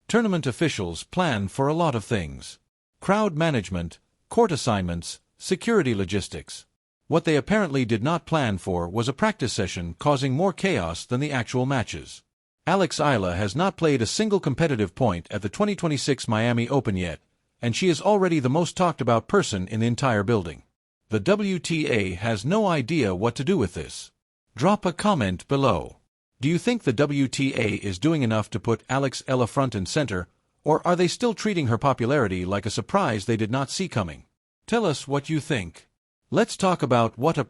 Tournament officials plan for a lot of things. Crowd management, court assignments, security logistics. What they apparently did not plan for was a practice session causing more chaos than the actual matches. Alex Eala has not played a single competitive point at the 2026 Miami Open yet, and she is already the most talked about person in the entire building. The WTA has no idea what to do with this. Drop a comment below. Do you think the WTA is doing enough to put Alex Eala front and center, or are they still treating her popularity like a surprise they did not see coming? Tell us what you think. Let's talk about what a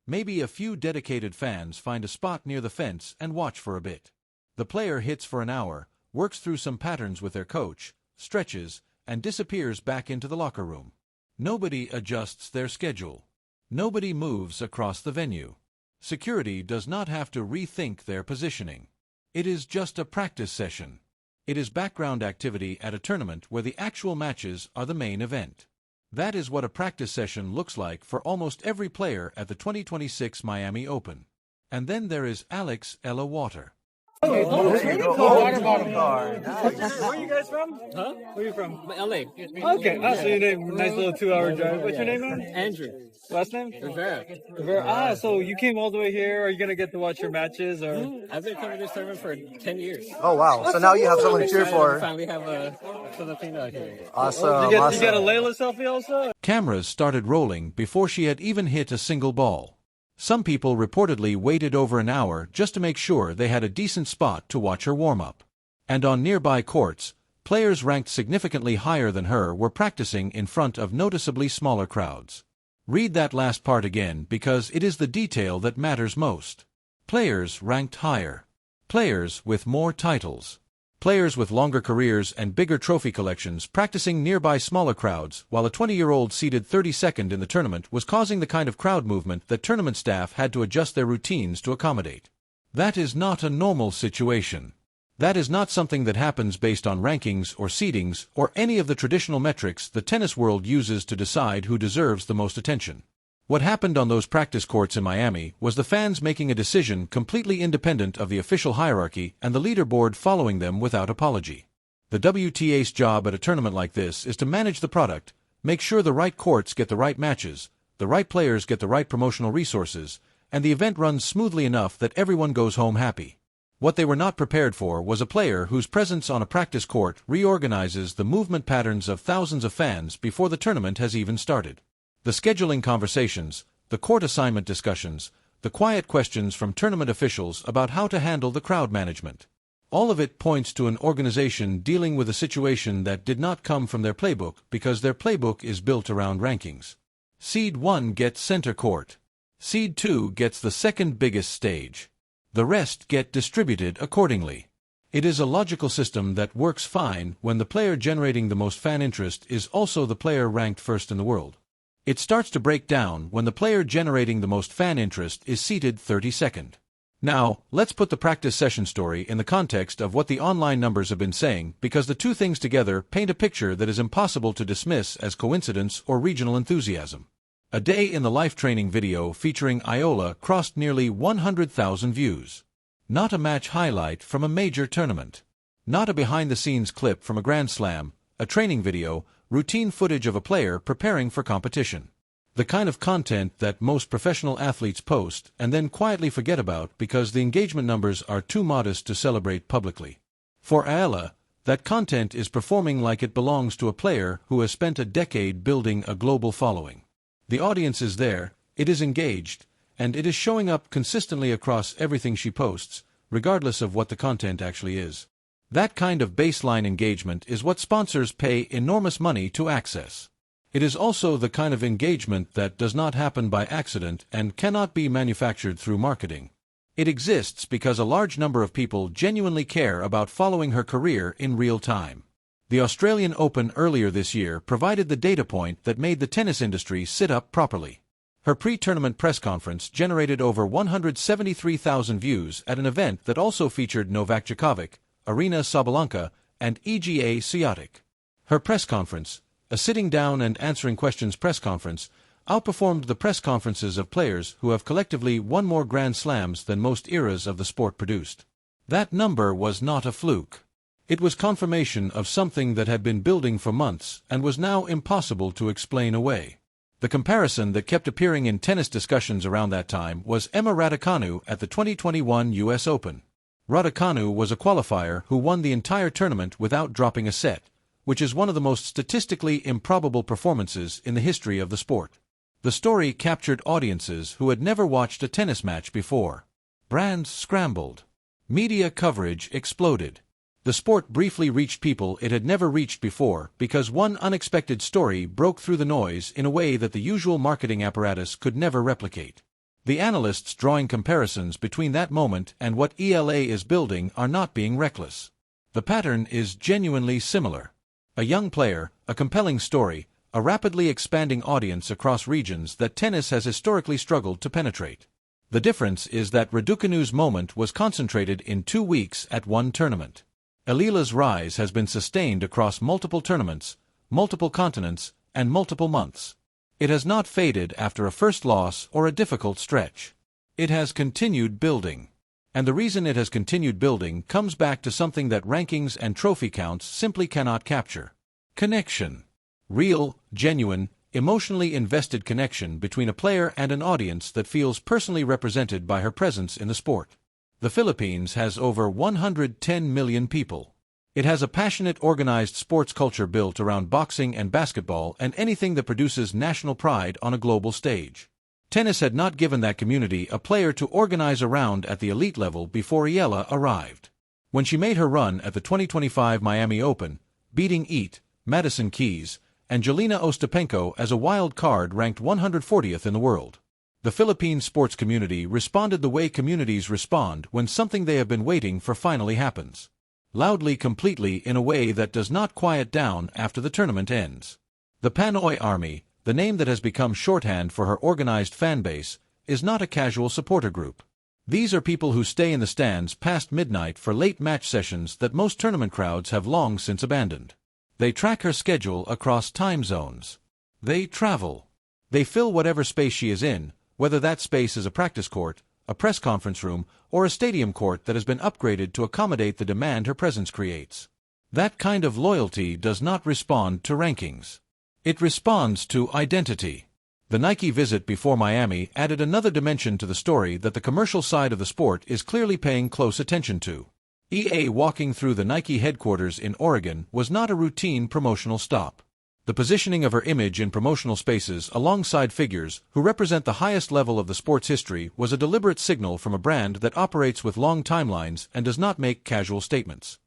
Maybe a few dedicated fans find a spot near the fence and watch for a bit. The player hits for an hour, works through some patterns with their coach, stretches, and disappears back into the locker room. Nobody adjusts their schedule. Nobody moves across the venue. Security does not have to rethink their positioning. It is just a practice session. It is background activity at a tournament where the actual matches are the main event. That is what a practice session looks like for almost every player at the 2026 Miami Open. And then there is Alex Eala Water. Water bottle car. Where are you guys from? Huh? Where are you from? LA. Okay. So your name, nice little 2-hour drive. What's your name, man? Andrew. Last name? Rivera. So you came all the way here. Are you gonna get to watch your matches or? I've been coming to this tournament for 10 years. Oh wow! So now you have someone to cheer I for. finally have a Filipino here. Awesome. You Awesome. get a Layla selfie also? Cameras started rolling before she had even hit a single ball. Some people reportedly waited over an hour just to make sure they had a decent spot to watch her warm up. And on nearby courts, players ranked significantly higher than her were practicing in front of noticeably smaller crowds. Read that last part again because it is the detail that matters most. Players ranked higher. Players with more titles. Players with longer careers and bigger trophy collections practicing nearby smaller crowds, while a 20-year-old seated 32nd in the tournament was causing the kind of crowd movement that tournament staff had to adjust their routines to accommodate. That is not a normal situation. That is not something that happens based on rankings or seedings or any of the traditional metrics the tennis world uses to decide who deserves the most attention. What happened on those practice courts in Miami was the fans making a decision completely independent of the official hierarchy and the leaderboard following them without apology. The WTA's job at a tournament like this is to manage the product, make sure the right courts get the right matches, the right players get the right promotional resources, and the event runs smoothly enough that everyone goes home happy. What they were not prepared for was a player whose presence on a practice court reorganizes the movement patterns of thousands of fans before the tournament has even started. The scheduling conversations, the court assignment discussions, the quiet questions from tournament officials about how to handle the crowd management. All of it points to an organization dealing with a situation that did not come from their playbook because their playbook is built around rankings. Seed 1 gets center court. Seed 2 gets the second biggest stage. The rest get distributed accordingly. It is a logical system that works fine when the player generating the most fan interest is also the player ranked first in the world. It starts to break down when the player generating the most fan interest is seated 32nd. Now, let's put the practice session story in the context of what the online numbers have been saying because the two things together paint a picture that is impossible to dismiss as coincidence or regional enthusiasm. A day in the life training video featuring Eala crossed nearly 100,000 views. Not a match highlight from a major tournament. Not a behind-the-scenes clip from a Grand Slam, a training video, routine footage of a player preparing for competition. The kind of content that most professional athletes post and then quietly forget about because the engagement numbers are too modest to celebrate publicly. For Eala, that content is performing like it belongs to a player who has spent a decade building a global following. The audience is there, it is engaged, and it is showing up consistently across everything she posts, regardless of what the content actually is. That kind of baseline engagement is what sponsors pay enormous money to access. It is also the kind of engagement that does not happen by accident and cannot be manufactured through marketing. It exists because a large number of people genuinely care about following her career in real time. The Australian Open earlier this year provided the data point that made the tennis industry sit up properly. Her pre-tournament press conference generated over 173,000 views at an event that also featured Novak Djokovic, Aryna Sabalenka, and Iga Swiatek. Her press conference, a sitting down and answering questions press conference, outperformed the press conferences of players who have collectively won more Grand Slams than most eras of the sport produced. That number was not a fluke. It was confirmation of something that had been building for months and was now impossible to explain away. The comparison that kept appearing in tennis discussions around that time was Emma Raducanu at the 2021 US Open. Raducanu was a qualifier who won the entire tournament without dropping a set, which is one of the most statistically improbable performances in the history of the sport. The story captured audiences who had never watched a tennis match before. Brands scrambled. Media coverage exploded. The sport briefly reached people it had never reached before because one unexpected story broke through the noise in a way that the usual marketing apparatus could never replicate. The analysts drawing comparisons between that moment and what ELA is building are not being reckless. The pattern is genuinely similar. A young player, a compelling story, a rapidly expanding audience across regions that tennis has historically struggled to penetrate. The difference is that Raducanu's moment was concentrated in 2 weeks at one tournament. Eala's rise has been sustained across multiple tournaments, multiple continents, and multiple months. It has not faded after a first loss or a difficult stretch. It has continued building. And the reason it has continued building comes back to something that rankings and trophy counts simply cannot capture. Connection. Real, genuine, emotionally invested connection between a player and an audience that feels personally represented by her presence in the sport. The Philippines has over 110 million people. It has a passionate, organized sports culture built around boxing and basketball and anything that produces national pride on a global stage. Tennis had not given that community a player to organize around at the elite level before Eala arrived. When she made her run at the 2025 Miami Open, beating Madison Keys, and Jelena Ostapenko as a wild card ranked 140th in the world. The Philippine sports community responded the way communities respond when something they have been waiting for finally happens. Loudly, completely, in a way that does not quiet down after the tournament ends. The Panoy Army, the name that has become shorthand for her organized fan base, is not a casual supporter group. These are people who stay in the stands past midnight for late match sessions that most tournament crowds have long since abandoned. They track her schedule across time zones. They travel. They fill whatever space she is in, whether that space is a practice court, a press conference room, or a stadium court that has been upgraded to accommodate the demand her presence creates. That kind of loyalty does not respond to rankings. It responds to identity. The Nike visit before Miami added another dimension to the story that the commercial side of the sport is clearly paying close attention to. EA walking through the Nike headquarters in Oregon was not a routine promotional stop. The positioning of her image in promotional spaces alongside figures who represent the highest level of the sport's history was a deliberate signal from a brand that operates with long timelines and does not make casual statements.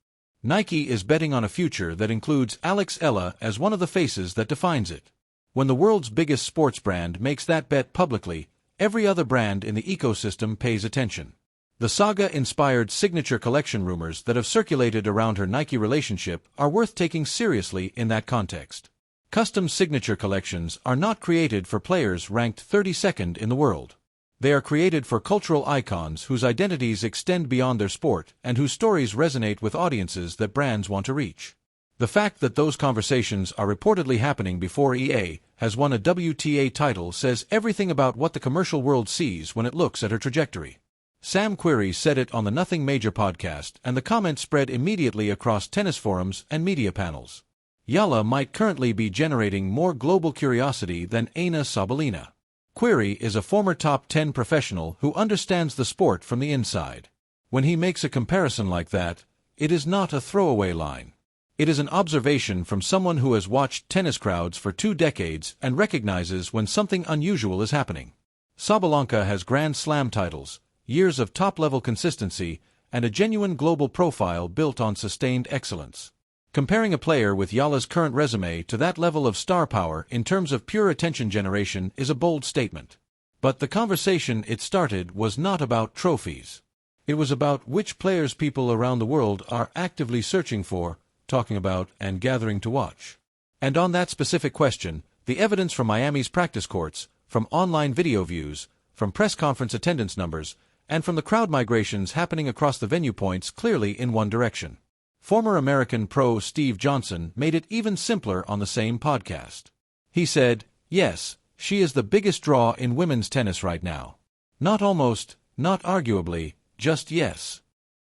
Nike is betting on a future that includes Alex Eala as one of the faces that defines it. When the world's biggest sports brand makes that bet publicly, every other brand in the ecosystem pays attention. The saga-inspired signature collection rumors that have circulated around her Nike relationship are worth taking seriously in that context. Custom signature collections are not created for players ranked 32nd in the world. They are created for cultural icons whose identities extend beyond their sport and whose stories resonate with audiences that brands want to reach. The fact that those conversations are reportedly happening before EA has won a WTA title says everything about what the commercial world sees when it looks at her trajectory. Sam Querrey said it on the Nothing Major podcast, and the comment spread immediately across tennis forums and media panels. Eala might currently be generating more global curiosity than Aryna Sabalenka. Querrey is a former top 10 professional who understands the sport from the inside. When he makes a comparison like that, it is not a throwaway line. It is an observation from someone who has watched tennis crowds for 2 decades and recognizes when something unusual is happening. Sabalenka has Grand Slam titles, years of top-level consistency, and a genuine global profile built on sustained excellence. Comparing a player with Eala's current resume to that level of star power in terms of pure attention generation is a bold statement. But the conversation it started was not about trophies. It was about which players people around the world are actively searching for, talking about, and gathering to watch. And on that specific question, the evidence from Miami's practice courts, from online video views, from press conference attendance numbers, and from the crowd migrations happening across the venue points clearly in one direction. Former American pro Steve Johnson made it even simpler on the same podcast. He said, "Yes, she is the biggest draw in women's tennis right now. Not almost, not arguably, just yes."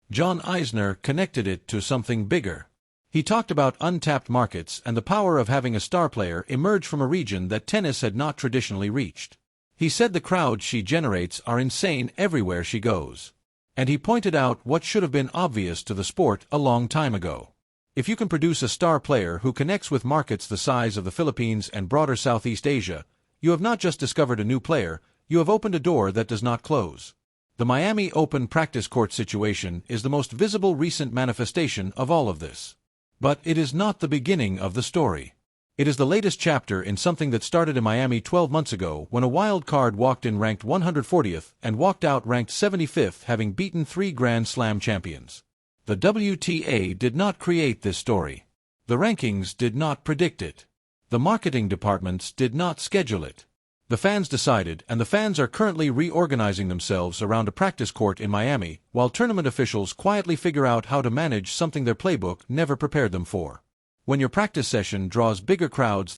John Eisner connected it to something bigger. He talked about untapped markets and the power of having a star player emerge from a region that tennis had not traditionally reached. He said the crowds she generates are insane everywhere she goes. And he pointed out what should have been obvious to the sport a long time ago. If you can produce a star player who connects with markets the size of the Philippines and broader Southeast Asia, you have not just discovered a new player, you have opened a door that does not close. The Miami Open practice court situation is the most visible recent manifestation of all of this. But it is not the beginning of the story. It is the latest chapter in something that started in Miami 12 months ago when a wild card walked in ranked 140th and walked out ranked 75th, having beaten 3 Grand Slam champions. The WTA did not create this story. The rankings did not predict it. The marketing departments did not schedule it. The fans decided, and the fans are currently reorganizing themselves around a practice court in Miami, while tournament officials quietly figure out how to manage something their playbook never prepared them for. When your practice session draws bigger crowds